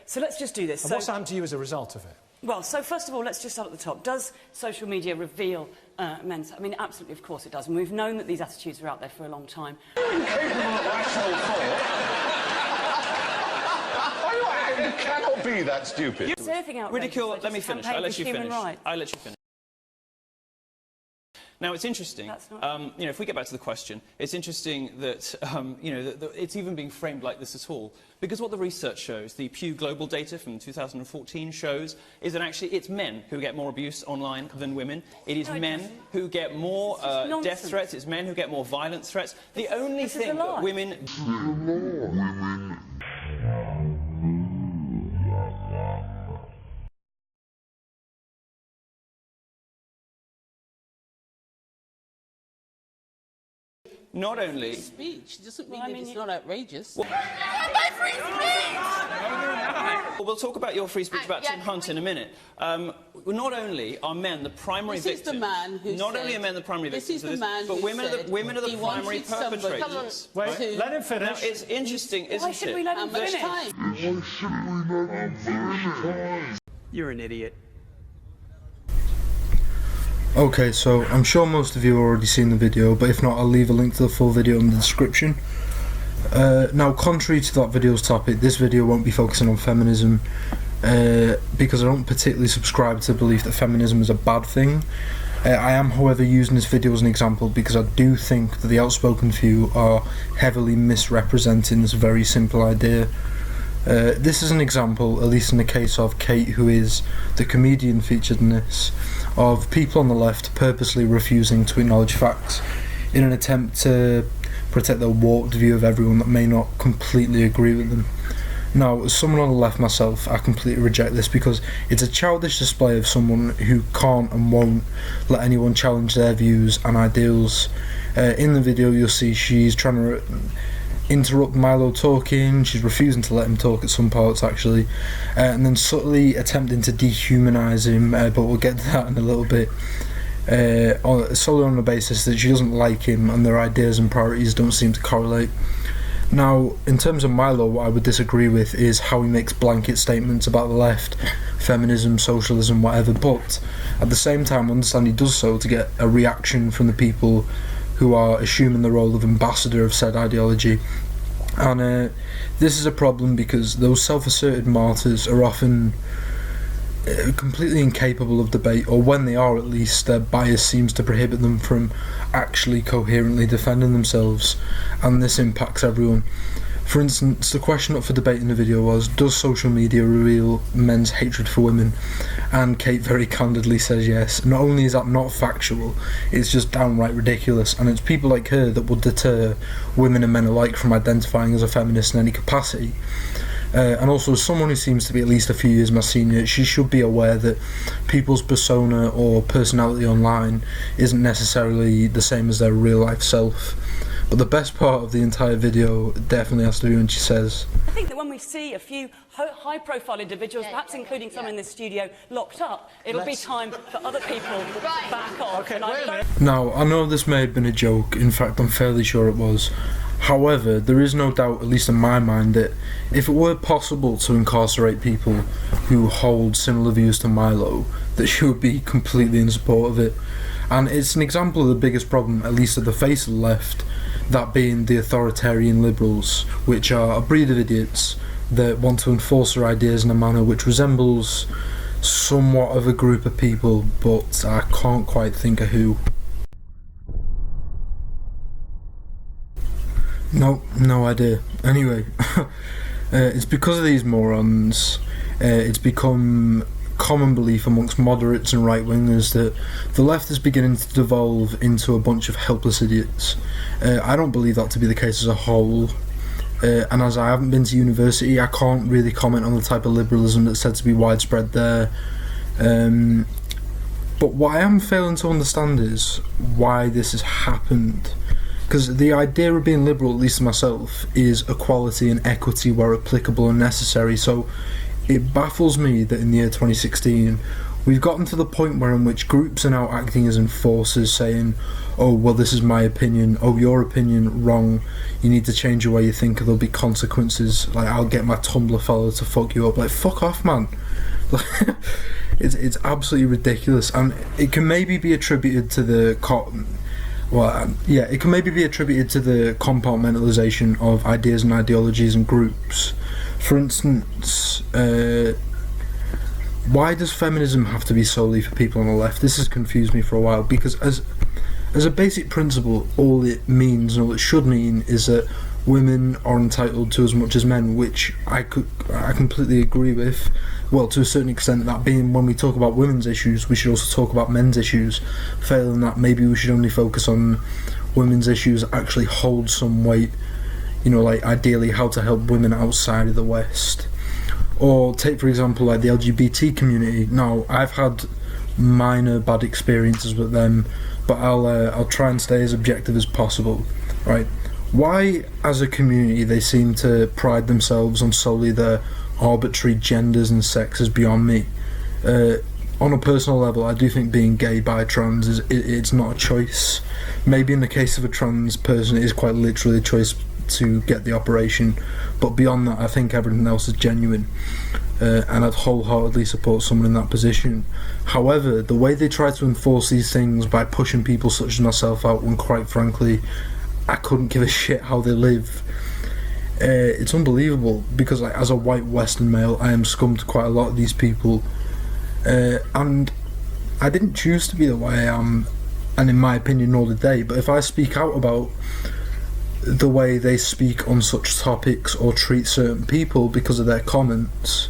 So let's just do this. And what's happened to you as a result of it? Well, so first of all, let's just start at the top. Does social media reveal men's... I mean, absolutely, of course it does. And we've known that these attitudes are out there for a long time. Incapable of rational thought. You cannot be that stupid. Is there anything outrageous? Ridicule, let me finish. I'll let you finish. I'll let you finish. Now, it's interesting, you know, if we get back to the question, it's interesting that, you know, that it's even being framed like this at all. Because what the research shows, the Pew Global data from 2014 shows, is that actually it's men who get more abuse online than women. It is men who get more death threats. It's men who get more violence threats. The only thing that women... Not only... Speech doesn't mean that it's not outrageous. Well, my free speech! Well, we'll talk about your free speech about Tim Hunt in a minute. Not only are men the primary victims... This is the man who Not only are men the primary victims of this, but women are the primary perpetrators. Wait, let him finish. Now, it's interesting, isn't it? Why should we let him finish? You're an idiot. Okay, so I'm sure most of you have already seen the video, but if not, I'll leave a link to the full video in the description. Now, contrary to that video's topic, this video won't be focusing on feminism, because I don't particularly subscribe to the belief that feminism is a bad thing. I am, however, using this video as an example because I do think that the outspoken few are heavily misrepresenting this very simple idea. This is an example, at least in the case of Kate, who is the comedian featured in this, of people on the left purposely refusing to acknowledge facts in an attempt to protect their warped view of everyone that may not completely agree with them. Now, as someone on the left myself, I completely reject this because it's a childish display of someone who can't and won't let anyone challenge their views and ideals. In the video you'll see she's trying to interrupt Milo talking, she's refusing to let him talk at some parts actually, and then subtly attempting to dehumanise him, but we'll get to that in a little bit, solely on the basis that she doesn't like him and their ideas and priorities don't seem to correlate. Now, in terms of Milo, what I would disagree with is how he makes blanket statements about the left, feminism, socialism, whatever, but at the same time I understand he does so to get a reaction from the people who are assuming the role of ambassador of said ideology. And this is a problem because those self-asserted martyrs are often completely incapable of debate, or when they are at least, their bias seems to prohibit them from actually coherently defending themselves, and this impacts everyone. For instance, the question up for debate in the video was, does social media reveal men's hatred for women? And Kate very candidly says yes. Not only is that not factual, it's just downright ridiculous, and it's people like her that will deter women and men alike from identifying as a feminist in any capacity. And also, as someone who seems to be at least a few years my senior, she should be aware that people's persona or personality online isn't necessarily the same as their real life self. But the best part of the entire video definitely has to be when she says, I think that when we see a few high-profile individuals, perhaps including some in this studio, locked up, it'll be time for other people to back off. Okay, wait a minute. Now, I know this may have been a joke, in fact I'm fairly sure it was. However, there is no doubt, at least in my mind, that if it were possible to incarcerate people who hold similar views to Milo, that she would be completely in support of it. And it's an example of the biggest problem, at least at the face of the left, that being the Authoritarian Liberals, which are a breed of idiots that want to enforce their ideas in a manner which resembles somewhat of a group of people, but I can't quite think of who. No idea. Anyway, it's because of these morons, it's become common belief amongst moderates and right-wingers that the left is beginning to devolve into a bunch of helpless idiots. I don't believe that to be the case as a whole, and as I haven't been to university, I can't really comment on the type of liberalism that's said to be widespread there. But what I am failing to understand is why this has happened. Because the idea of being liberal, at least to myself, is equality and equity where applicable and necessary, so it baffles me that in the year 2016 We've gotten to the point where in which groups are now acting as enforcers, saying, oh, well, this is my opinion, oh, your opinion, wrong, you need to change the way you think or there'll be consequences, like, I'll get my Tumblr follower to fuck you up. Like, fuck off, man. It's absolutely ridiculous, and it can maybe be attributed to the it can maybe be attributed to the compartmentalization of ideas and ideologies and groups. For instance, why does feminism have to be solely for people on the left? This has confused me for a while, because as a basic principle, all it means and all it should mean is that women are entitled to as much as men, which I completely agree with. Well, to a certain extent, that being when we talk about women's issues, we should also talk about men's issues. Failing that, maybe we should only focus on women's issues that actually hold some weight, you know, like ideally how to help women outside of the West. Or take, for example, like the LGBT community. Now, I've had minor bad experiences with them, but I'll try and stay as objective as possible, right? Why, as a community, they seem to pride themselves on solely their arbitrary genders and sexes beyond me. On a personal level, I do think being gay, bi, trans it's not a choice. Maybe in the case of a trans person, it is quite literally a choice to get the operation, but beyond that, I think everything else is genuine, and I'd wholeheartedly support someone in that position. However, the way they try to enforce these things by pushing people such as myself out when, quite frankly, I couldn't give a shit how they live, it's unbelievable, because like, as a white Western male, I am scummed to quite a lot of these people, and I didn't choose to be the way I am, and in my opinion, nor did they. But if I speak out about the way they speak on such topics or treat certain people because of their comments,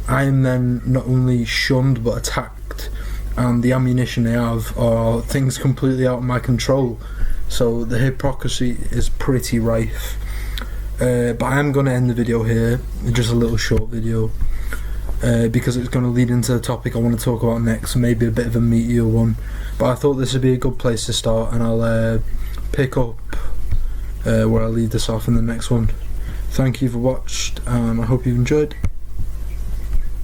I am then not only shunned but attacked, and the ammunition they have are things completely out of my control. So the hypocrisy is pretty rife. But I am going to end the video here, just a little short video, because it's going to lead into the topic I want to talk about next, maybe a bit of a meatier one. But I thought this would be a good place to start, and I'll pick up where I leave this off in the next one. Thank you for watched, and I hope you've enjoyed.